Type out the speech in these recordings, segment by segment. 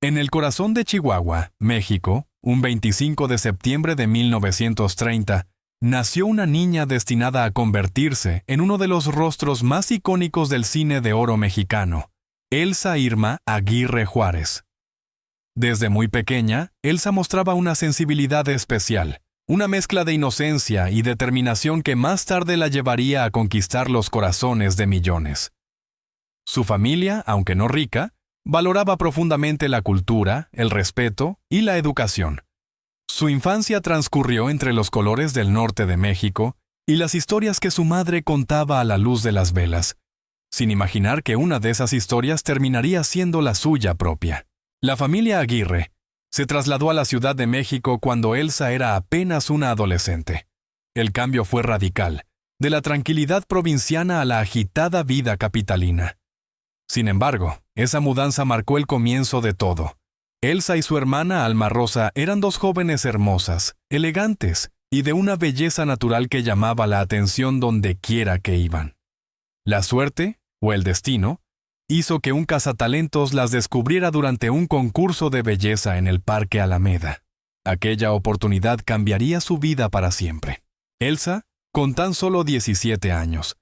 En el corazón de Chihuahua, México, un 25 de septiembre de 1930, nació una niña destinada a convertirse en uno de los rostros más icónicos del cine de oro mexicano, Elsa Irma Aguirre Juárez. Desde muy pequeña, Elsa mostraba una sensibilidad especial, una mezcla de inocencia y determinación que más tarde la llevaría a conquistar los corazones de millones. Su familia, aunque no rica, valoraba profundamente la cultura, el respeto y la educación. Su infancia transcurrió entre los colores del norte de México y las historias que su madre contaba a la luz de las velas, sin imaginar que una de esas historias terminaría siendo la suya propia. La familia Aguirre se trasladó a la Ciudad de México cuando Elsa era apenas una adolescente. El cambio fue radical, de la tranquilidad provinciana a la agitada vida capitalina. Sin embargo, esa mudanza marcó el comienzo de todo. Elsa y su hermana Alma Rosa eran dos jóvenes hermosas, elegantes y de una belleza natural que llamaba la atención donde quiera que iban. La suerte, o el destino, hizo que un cazatalentos las descubriera durante un concurso de belleza en el Parque Alameda. Aquella oportunidad cambiaría su vida para siempre. Elsa, con tan solo 17 años,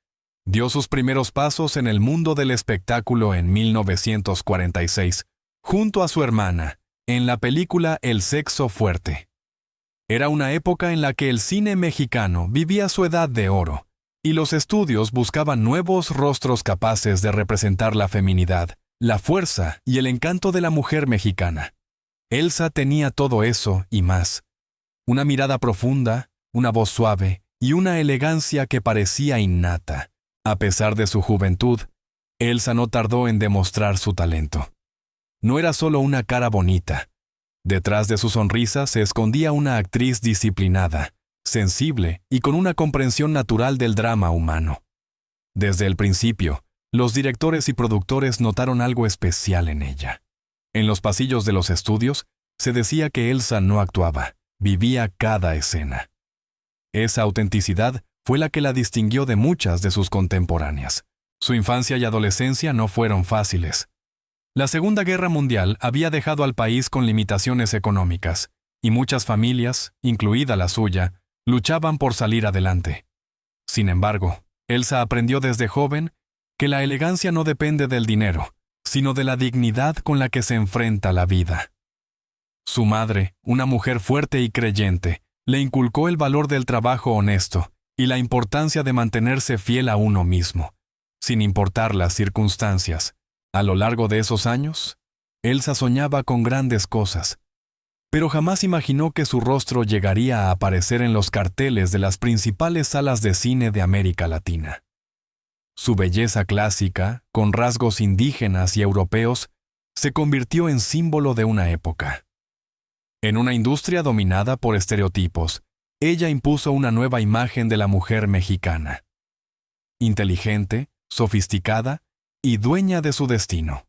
dio sus primeros pasos en el mundo del espectáculo en 1946, junto a su hermana, en la película El sexo fuerte. Era una época en la que el cine mexicano vivía su edad de oro, y los estudios buscaban nuevos rostros capaces de representar la feminidad, la fuerza y el encanto de la mujer mexicana. Elsa tenía todo eso y más. Una mirada profunda, una voz suave y una elegancia que parecía innata. A pesar de su juventud, Elsa no tardó en demostrar su talento. No era solo una cara bonita. Detrás de su sonrisa se escondía una actriz disciplinada, sensible y con una comprensión natural del drama humano. Desde el principio, los directores y productores notaron algo especial en ella. En los pasillos de los estudios, se decía que Elsa no actuaba, vivía cada escena. Esa autenticidad fue la que la distinguió de muchas de sus contemporáneas. Su infancia y adolescencia no fueron fáciles. La Segunda Guerra Mundial había dejado al país con limitaciones económicas, y muchas familias, incluida la suya, luchaban por salir adelante. Sin embargo, Elsa aprendió desde joven que la elegancia no depende del dinero, sino de la dignidad con la que se enfrenta la vida. Su madre, una mujer fuerte y creyente, le inculcó el valor del trabajo honesto y la importancia de mantenerse fiel a uno mismo, sin importar las circunstancias. A lo largo de esos años, Elsa soñaba con grandes cosas, pero jamás imaginó que su rostro llegaría a aparecer en los carteles de las principales salas de cine de América Latina. Su belleza clásica, con rasgos indígenas y europeos, se convirtió en símbolo de una época. En una industria dominada por estereotipos, ella impuso una nueva imagen de la mujer mexicana. Inteligente, sofisticada y dueña de su destino.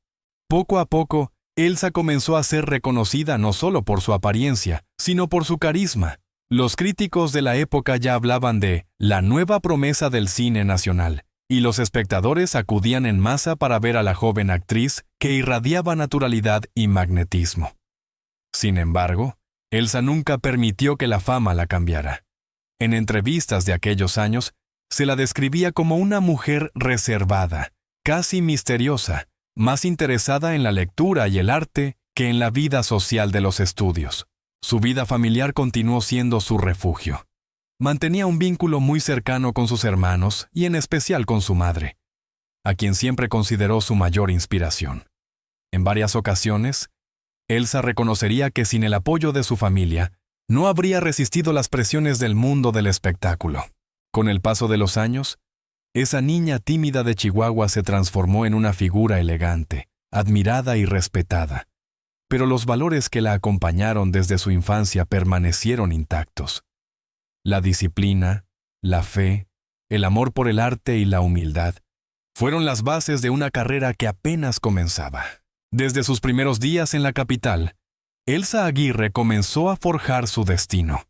Poco a poco, Elsa comenzó a ser reconocida no solo por su apariencia, sino por su carisma. Los críticos de la época ya hablaban de la nueva promesa del cine nacional, y los espectadores acudían en masa para ver a la joven actriz que irradiaba naturalidad y magnetismo. Sin embargo, Elsa nunca permitió que la fama la cambiara. En entrevistas de aquellos años, se la describía como una mujer reservada, casi misteriosa, más interesada en la lectura y el arte que en la vida social de los estudios. Su vida familiar continuó siendo su refugio. Mantenía un vínculo muy cercano con sus hermanos y en especial con su madre, a quien siempre consideró su mayor inspiración. En varias ocasiones, Elsa reconocería que sin el apoyo de su familia, no habría resistido las presiones del mundo del espectáculo. Con el paso de los años, esa niña tímida de Chihuahua se transformó en una figura elegante, admirada y respetada. Pero los valores que la acompañaron desde su infancia permanecieron intactos. La disciplina, la fe, el amor por el arte y la humildad fueron las bases de una carrera que apenas comenzaba. Desde sus primeros días en la capital, Elsa Aguirre comenzó a forjar su destino.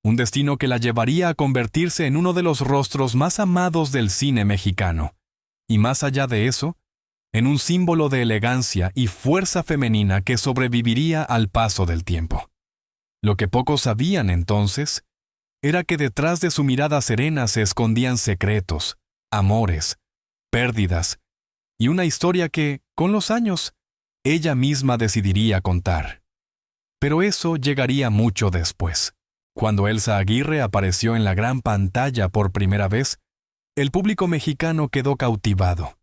Un destino que la llevaría a convertirse en uno de los rostros más amados del cine mexicano. Y más allá de eso, en un símbolo de elegancia y fuerza femenina que sobreviviría al paso del tiempo. Lo que pocos sabían entonces era que detrás de su mirada serena se escondían secretos, amores, pérdidas y una historia que, con los años, ella misma decidiría contar. Pero eso llegaría mucho después. Cuando Elsa Aguirre apareció en la gran pantalla por primera vez, el público mexicano quedó cautivado.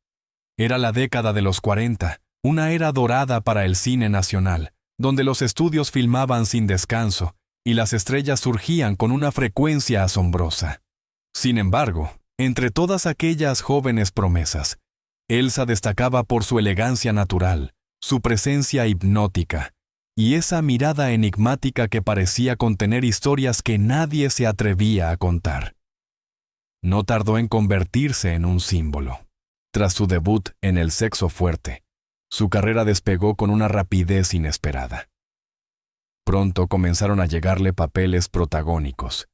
Era la década de los 40, una era dorada para el cine nacional, donde los estudios filmaban sin descanso y las estrellas surgían con una frecuencia asombrosa. Sin embargo, entre todas aquellas jóvenes promesas, Elsa destacaba por su elegancia natural, su presencia hipnótica y esa mirada enigmática que parecía contener historias que nadie se atrevía a contar. No tardó en convertirse en un símbolo. Tras su debut en El sexo fuerte, su carrera despegó con una rapidez inesperada. Pronto comenzaron a llegarle papeles protagónicos,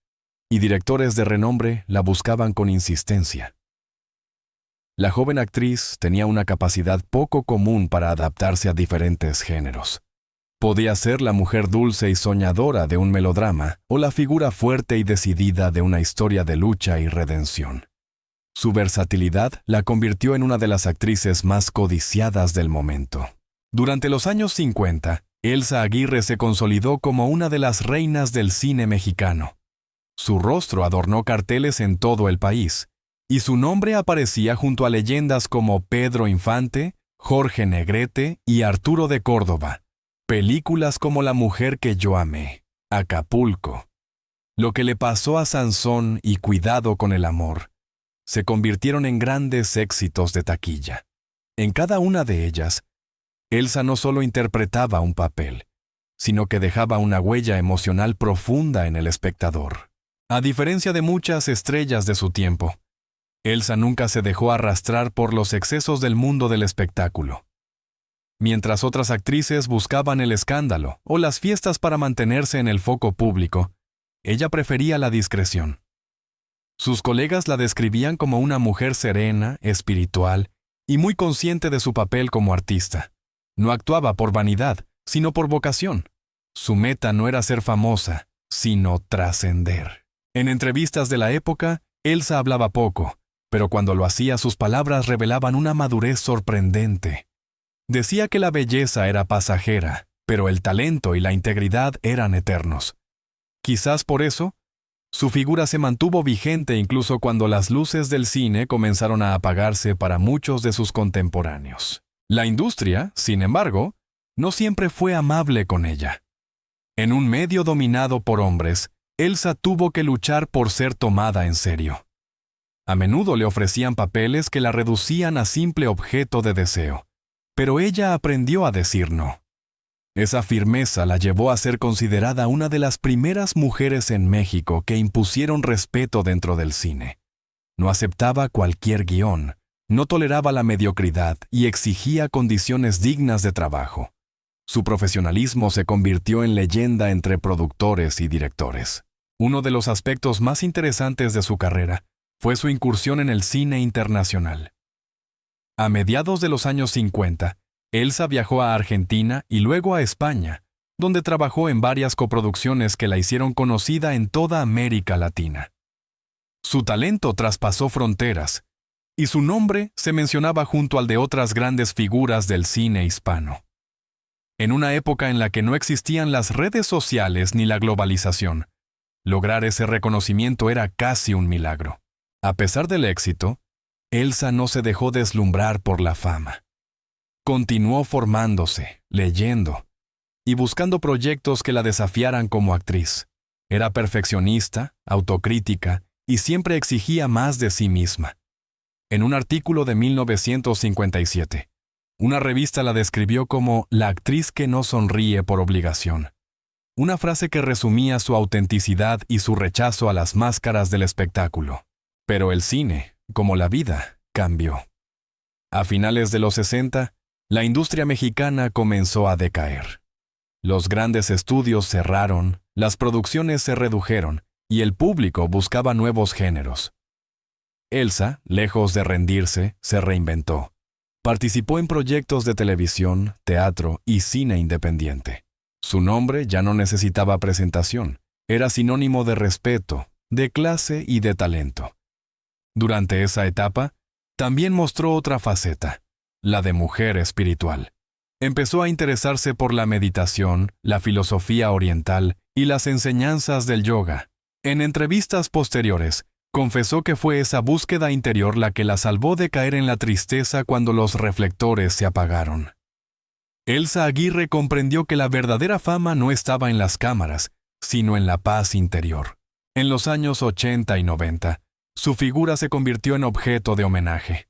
y directores de renombre la buscaban con insistencia. La joven actriz tenía una capacidad poco común para adaptarse a diferentes géneros. Podía ser la mujer dulce y soñadora de un melodrama o la figura fuerte y decidida de una historia de lucha y redención. Su versatilidad la convirtió en una de las actrices más codiciadas del momento. Durante los años 50, Elsa Aguirre se consolidó como una de las reinas del cine mexicano. Su rostro adornó carteles en todo el país, y su nombre aparecía junto a leyendas como Pedro Infante, Jorge Negrete y Arturo de Córdoba. Películas como La mujer que yo amé, Acapulco, Lo que le pasó a Sansón y Cuidado con el amor, se convirtieron en grandes éxitos de taquilla. En cada una de ellas, Elsa no solo interpretaba un papel, sino que dejaba una huella emocional profunda en el espectador. A diferencia de muchas estrellas de su tiempo, Elsa nunca se dejó arrastrar por los excesos del mundo del espectáculo. Mientras otras actrices buscaban el escándalo o las fiestas para mantenerse en el foco público, ella prefería la discreción. Sus colegas la describían como una mujer serena, espiritual y muy consciente de su papel como artista. No actuaba por vanidad, sino por vocación. Su meta no era ser famosa, sino trascender. En entrevistas de la época, Elsa hablaba poco, pero cuando lo hacía sus palabras revelaban una madurez sorprendente. Decía que la belleza era pasajera, pero el talento y la integridad eran eternos. Quizás por eso, su figura se mantuvo vigente incluso cuando las luces del cine comenzaron a apagarse para muchos de sus contemporáneos. La industria, sin embargo, no siempre fue amable con ella. En un medio dominado por hombres, Elsa tuvo que luchar por ser tomada en serio. A menudo le ofrecían papeles que la reducían a simple objeto de deseo, pero ella aprendió a decir no. Esa firmeza la llevó a ser considerada una de las primeras mujeres en México que impusieron respeto dentro del cine. No aceptaba cualquier guión, no toleraba la mediocridad y exigía condiciones dignas de trabajo. Su profesionalismo se convirtió en leyenda entre productores y directores. Uno de los aspectos más interesantes de su carrera fue su incursión en el cine internacional. A mediados de los años 50, Elsa viajó a Argentina y luego a España, donde trabajó en varias coproducciones que la hicieron conocida en toda América Latina. Su talento traspasó fronteras, y su nombre se mencionaba junto al de otras grandes figuras del cine hispano. En una época en la que no existían las redes sociales ni la globalización, lograr ese reconocimiento era casi un milagro. A pesar del éxito, Elsa no se dejó deslumbrar por la fama. Continuó formándose, leyendo y buscando proyectos que la desafiaran como actriz. Era perfeccionista, autocrítica y siempre exigía más de sí misma. En un artículo de 1957, una revista la describió como la actriz que no sonríe por obligación. Una frase que resumía su autenticidad y su rechazo a las máscaras del espectáculo. Pero el cine, como la vida, cambió. A finales de los 60, la industria mexicana comenzó a decaer. Los grandes estudios cerraron, las producciones se redujeron y el público buscaba nuevos géneros. Elsa, lejos de rendirse, se reinventó. Participó en proyectos de televisión, teatro y cine independiente. Su nombre ya no necesitaba presentación. Era sinónimo de respeto, de clase y de talento. Durante esa etapa, también mostró otra faceta, la de mujer espiritual. Empezó a interesarse por la meditación, la filosofía oriental y las enseñanzas del yoga. En entrevistas posteriores, confesó que fue esa búsqueda interior la que la salvó de caer en la tristeza cuando los reflectores se apagaron. Elsa Aguirre comprendió que la verdadera fama no estaba en las cámaras, sino en la paz interior. En los años 80 y 90, su figura se convirtió en objeto de homenaje.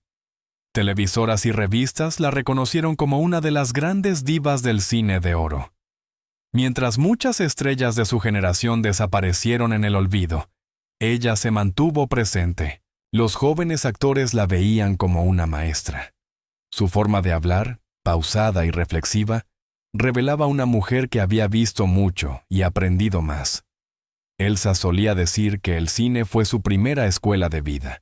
Televisoras y revistas la reconocieron como una de las grandes divas del cine de oro. Mientras muchas estrellas de su generación desaparecieron en el olvido, ella se mantuvo presente. Los jóvenes actores la veían como una maestra. Su forma de hablar, pausada y reflexiva, revelaba una mujer que había visto mucho y aprendido más. Elsa solía decir que el cine fue su primera escuela de vida,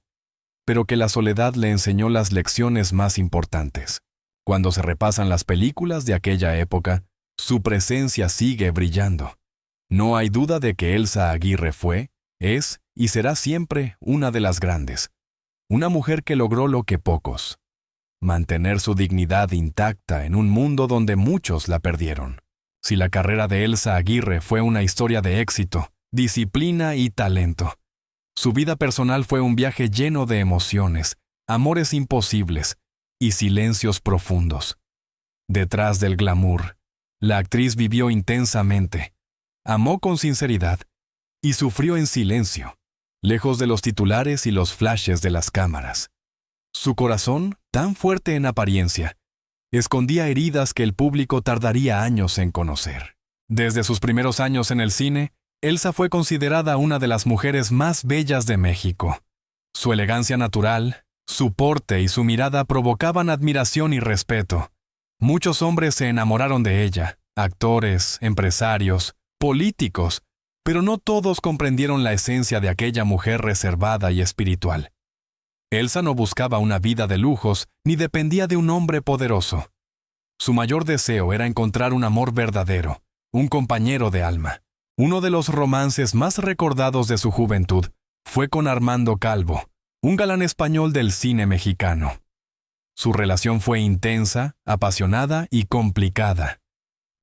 pero que la soledad le enseñó las lecciones más importantes. Cuando se repasan las películas de aquella época, su presencia sigue brillando. No hay duda de que Elsa Aguirre fue, es y será siempre una de las grandes. Una mujer que logró lo que pocos: mantener su dignidad intacta en un mundo donde muchos la perdieron. Si la carrera de Elsa Aguirre fue una historia de éxito, disciplina y talento, su vida personal fue un viaje lleno de emociones, amores imposibles y silencios profundos. Detrás del glamour, la actriz vivió intensamente, amó con sinceridad y sufrió en silencio, lejos de los titulares y los flashes de las cámaras. Su corazón, tan fuerte en apariencia, escondía heridas que el público tardaría años en conocer. Desde sus primeros años en el cine, Elsa fue considerada una de las mujeres más bellas de México. Su elegancia natural, su porte y su mirada provocaban admiración y respeto. Muchos hombres se enamoraron de ella, actores, empresarios, políticos, pero no todos comprendieron la esencia de aquella mujer reservada y espiritual. Elsa no buscaba una vida de lujos ni dependía de un hombre poderoso. Su mayor deseo era encontrar un amor verdadero, un compañero de alma. Uno de los romances más recordados de su juventud fue con Armando Calvo, un galán español del cine mexicano. Su relación fue intensa, apasionada y complicada.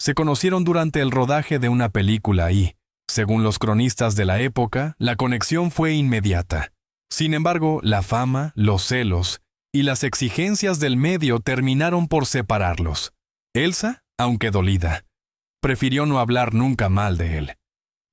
Se conocieron durante el rodaje de una película y, según los cronistas de la época, la conexión fue inmediata. Sin embargo, la fama, los celos y las exigencias del medio terminaron por separarlos. Elsa, aunque dolida, prefirió no hablar nunca mal de él.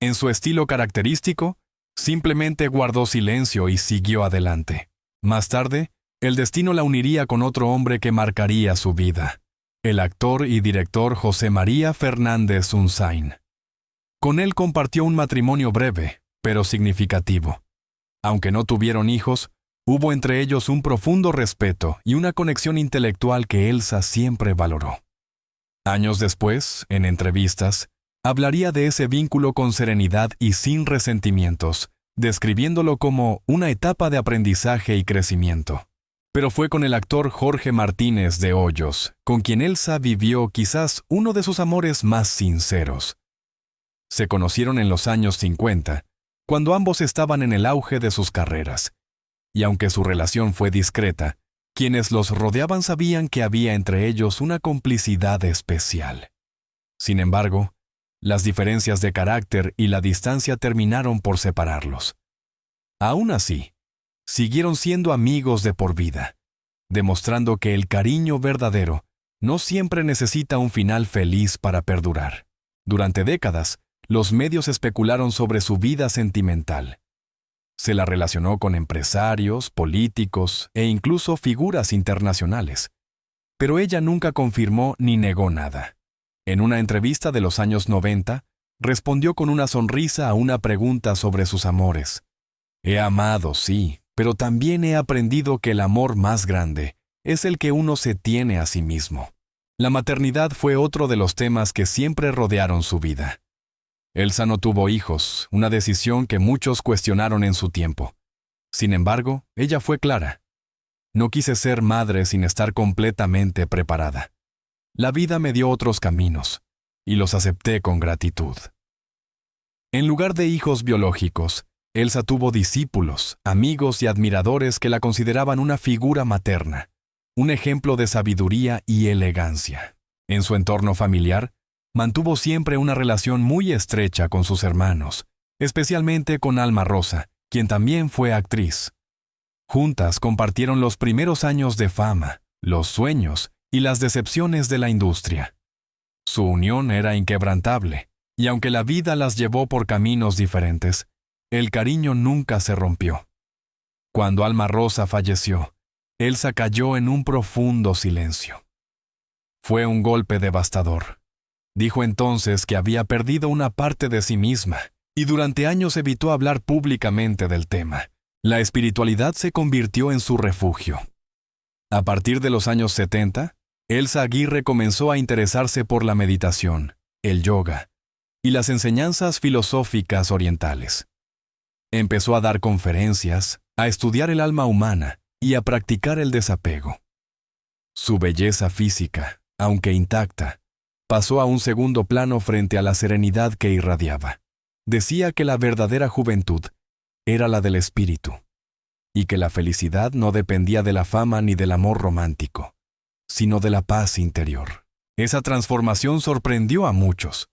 En su estilo característico, simplemente guardó silencio y siguió adelante. Más tarde, el destino la uniría con otro hombre que marcaría su vida, el actor y director José María Fernández Unzain. Con él compartió un matrimonio breve, pero significativo. Aunque no tuvieron hijos, hubo entre ellos un profundo respeto y una conexión intelectual que Elsa siempre valoró. Años después, en entrevistas, hablaría de ese vínculo con serenidad y sin resentimientos, describiéndolo como una etapa de aprendizaje y crecimiento. Pero fue con el actor Jorge Martínez de Hoyos, con quien Elsa vivió quizás uno de sus amores más sinceros. Se conocieron en los años 50, cuando ambos estaban en el auge de sus carreras. Y aunque su relación fue discreta, quienes los rodeaban sabían que había entre ellos una complicidad especial. Sin embargo, las diferencias de carácter y la distancia terminaron por separarlos. Aún así, siguieron siendo amigos de por vida, demostrando que el cariño verdadero no siempre necesita un final feliz para perdurar. Durante décadas, los medios especularon sobre su vida sentimental. Se la relacionó con empresarios, políticos e incluso figuras internacionales. Pero ella nunca confirmó ni negó nada. En una entrevista de los años 90, respondió con una sonrisa a una pregunta sobre sus amores. He amado, sí, pero también he aprendido que el amor más grande es el que uno se tiene a sí mismo. La maternidad fue otro de los temas que siempre rodearon su vida. Elsa no tuvo hijos, una decisión que muchos cuestionaron en su tiempo. Sin embargo, ella fue clara. No quise ser madre sin estar completamente preparada. La vida me dio otros caminos, y los acepté con gratitud. En lugar de hijos biológicos, Elsa tuvo discípulos, amigos y admiradores que la consideraban una figura materna, un ejemplo de sabiduría y elegancia. En su entorno familiar, mantuvo siempre una relación muy estrecha con sus hermanos, especialmente con Alma Rosa, quien también fue actriz. Juntas compartieron los primeros años de fama, los sueños y las decepciones de la industria. Su unión era inquebrantable, y aunque la vida las llevó por caminos diferentes, el cariño nunca se rompió. Cuando Alma Rosa falleció, Elsa cayó en un profundo silencio. Fue un golpe devastador. Dijo entonces que había perdido una parte de sí misma, y durante años evitó hablar públicamente del tema. La espiritualidad se convirtió en su refugio. A partir de los años 70, Elsa Aguirre comenzó a interesarse por la meditación, el yoga y las enseñanzas filosóficas orientales. Empezó a dar conferencias, a estudiar el alma humana y a practicar el desapego. Su belleza física, aunque intacta, pasó a un segundo plano frente a la serenidad que irradiaba. Decía que la verdadera juventud era la del espíritu, y que la felicidad no dependía de la fama ni del amor romántico, sino de la paz interior. Esa transformación sorprendió a muchos.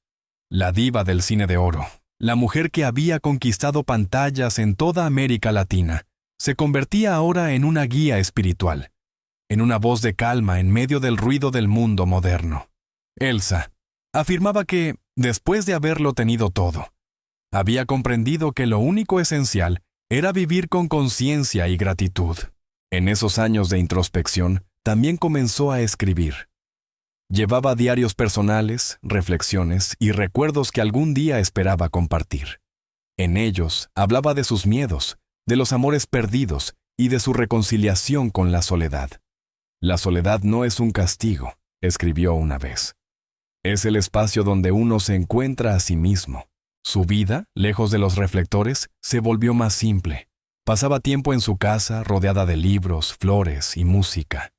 La diva del cine de oro, la mujer que había conquistado pantallas en toda América Latina, se convertía ahora en una guía espiritual, en una voz de calma en medio del ruido del mundo moderno. Elsa afirmaba que, después de haberlo tenido todo, había comprendido que lo único esencial era vivir con conciencia y gratitud. En esos años de introspección, también comenzó a escribir. Llevaba diarios personales, reflexiones y recuerdos que algún día esperaba compartir. En ellos hablaba de sus miedos, de los amores perdidos y de su reconciliación con la soledad. La soledad no es un castigo, escribió una vez. Es el espacio donde uno se encuentra a sí mismo. Su vida, lejos de los reflectores, se volvió más simple. Pasaba tiempo en su casa, rodeada de libros, flores y música.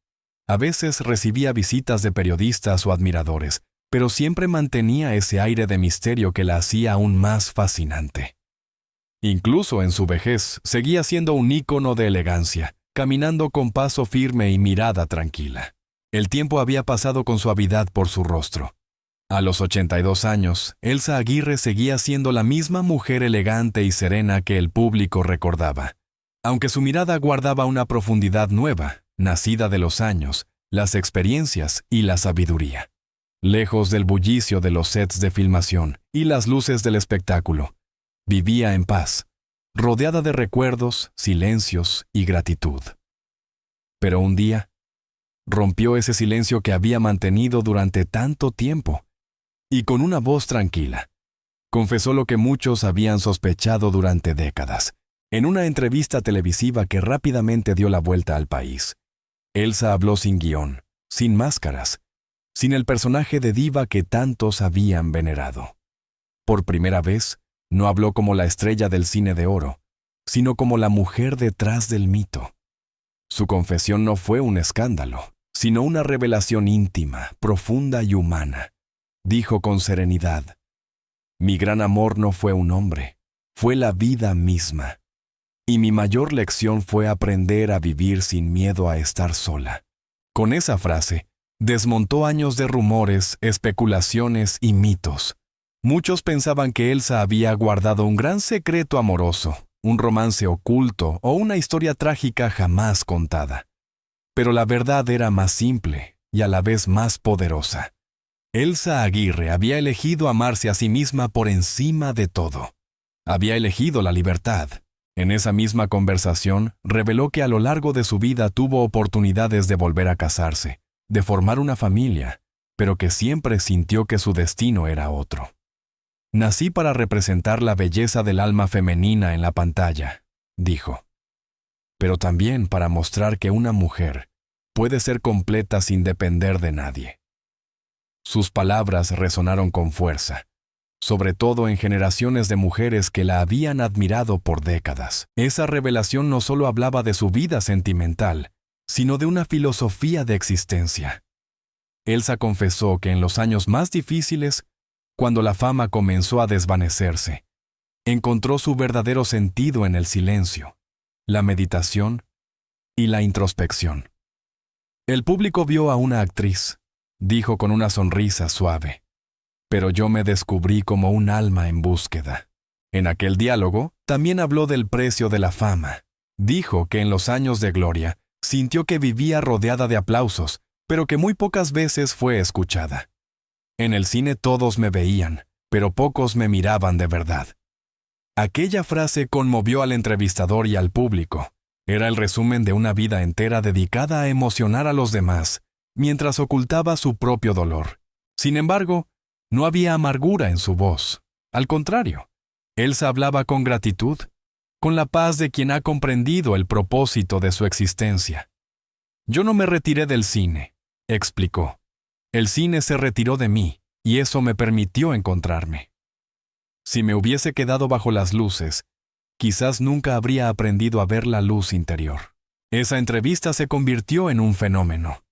A veces recibía visitas de periodistas o admiradores, pero siempre mantenía ese aire de misterio que la hacía aún más fascinante. Incluso en su vejez, seguía siendo un ícono de elegancia, caminando con paso firme y mirada tranquila. El tiempo había pasado con suavidad por su rostro. A los 82 años, Elsa Aguirre seguía siendo la misma mujer elegante y serena que el público recordaba, aunque su mirada guardaba una profundidad nueva, nacida de los años, las experiencias y la sabiduría. Lejos del bullicio de los sets de filmación y las luces del espectáculo, vivía en paz, rodeada de recuerdos, silencios y gratitud. Pero un día, rompió ese silencio que había mantenido durante tanto tiempo, y con una voz tranquila, confesó lo que muchos habían sospechado durante décadas, en una entrevista televisiva que rápidamente dio la vuelta al país. Elsa habló sin guión, sin máscaras, sin el personaje de diva que tantos habían venerado. Por primera vez, no habló como la estrella del cine de oro, sino como la mujer detrás del mito. Su confesión no fue un escándalo, sino una revelación íntima, profunda y humana. Dijo con serenidad: «Mi gran amor no fue un hombre, fue la vida misma. Y mi mayor lección fue aprender a vivir sin miedo a estar sola». Con esa frase, desmontó años de rumores, especulaciones y mitos. Muchos pensaban que Elsa había guardado un gran secreto amoroso, un romance oculto o una historia trágica jamás contada. Pero la verdad era más simple y a la vez más poderosa. Elsa Aguirre había elegido amarse a sí misma por encima de todo. Había elegido la libertad. En esa misma conversación, reveló que a lo largo de su vida tuvo oportunidades de volver a casarse, de formar una familia, pero que siempre sintió que su destino era otro. «Nací para representar la belleza del alma femenina en la pantalla», dijo, «pero también para mostrar que una mujer puede ser completa sin depender de nadie». Sus palabras resonaron con fuerza, sobre todo en generaciones de mujeres que la habían admirado por décadas. Esa revelación no solo hablaba de su vida sentimental, sino de una filosofía de existencia. Elsa confesó que en los años más difíciles, cuando la fama comenzó a desvanecerse, encontró su verdadero sentido en el silencio, la meditación y la introspección. El público vio a una actriz, dijo con una sonrisa suave, pero yo me descubrí como un alma en búsqueda. En aquel diálogo, también habló del precio de la fama. Dijo que en los años de gloria sintió que vivía rodeada de aplausos, pero que muy pocas veces fue escuchada. En el cine todos me veían, pero pocos me miraban de verdad. Aquella frase conmovió al entrevistador y al público. Era el resumen de una vida entera dedicada a emocionar a los demás, mientras ocultaba su propio dolor. Sin embargo, no había amargura en su voz. Al contrario, Elsa hablaba con gratitud, con la paz de quien ha comprendido el propósito de su existencia. Yo no me retiré del cine, explicó. El cine se retiró de mí, y eso me permitió encontrarme. Si me hubiese quedado bajo las luces, quizás nunca habría aprendido a ver la luz interior. Esa entrevista se convirtió en un fenómeno.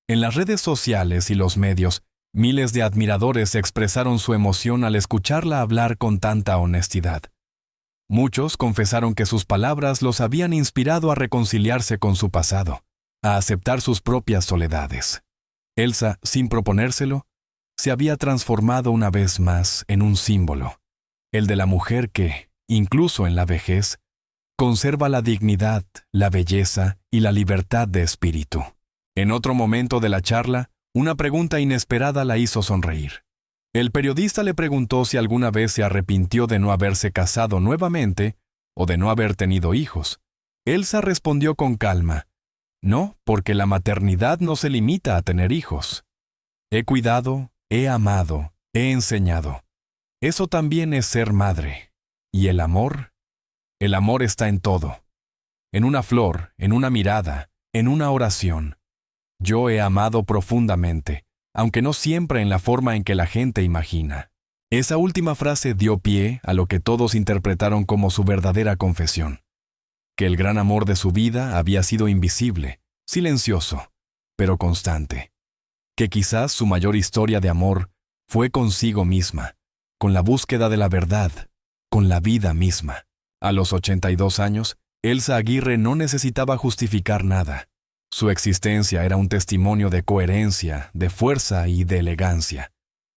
En las redes sociales y los medios, miles de admiradores expresaron su emoción al escucharla hablar con tanta honestidad. Muchos confesaron que sus palabras los habían inspirado a reconciliarse con su pasado, a aceptar sus propias soledades. Elsa, sin proponérselo, se había transformado una vez más en un símbolo, el de la mujer que, incluso en la vejez, conserva la dignidad, la belleza y la libertad de espíritu. En otro momento de la charla, una pregunta inesperada la hizo sonreír. El periodista le preguntó si alguna vez se arrepintió de no haberse casado nuevamente o de no haber tenido hijos. Elsa respondió con calma: no, porque la maternidad no se limita a tener hijos. He cuidado, he amado, he enseñado. Eso también es ser madre. ¿Y el amor? El amor está en todo. En una flor, en una mirada, en una oración. Yo he amado profundamente, aunque no siempre en la forma en que la gente imagina. Esa última frase dio pie a lo que todos interpretaron como su verdadera confesión. Que el gran amor de su vida había sido invisible, silencioso, pero constante. Que quizás su mayor historia de amor fue consigo misma, con la búsqueda de la verdad, con la vida misma. A los 82 años, Elsa Aguirre no necesitaba justificar nada. Su existencia era un testimonio de coherencia, de fuerza y de elegancia.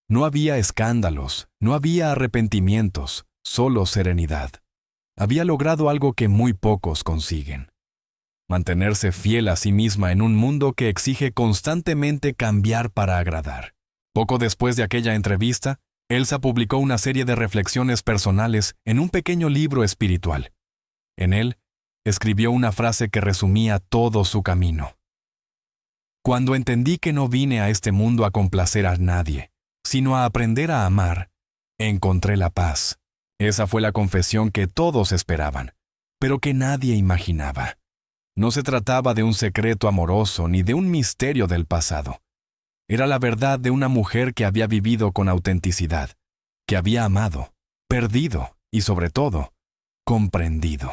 No había escándalos, no había arrepentimientos, solo serenidad. Había logrado algo que muy pocos consiguen: mantenerse fiel a sí misma en un mundo que exige constantemente cambiar para agradar. Poco después de aquella entrevista, Elsa publicó una serie de reflexiones personales en un pequeño libro espiritual. En él, escribió una frase que resumía todo su camino. Cuando entendí que no vine a este mundo a complacer a nadie, sino a aprender a amar, encontré la paz. Esa fue la confesión que todos esperaban, pero que nadie imaginaba. No se trataba de un secreto amoroso ni de un misterio del pasado. Era la verdad de una mujer que había vivido con autenticidad, que había amado, perdido y, sobre todo, comprendido.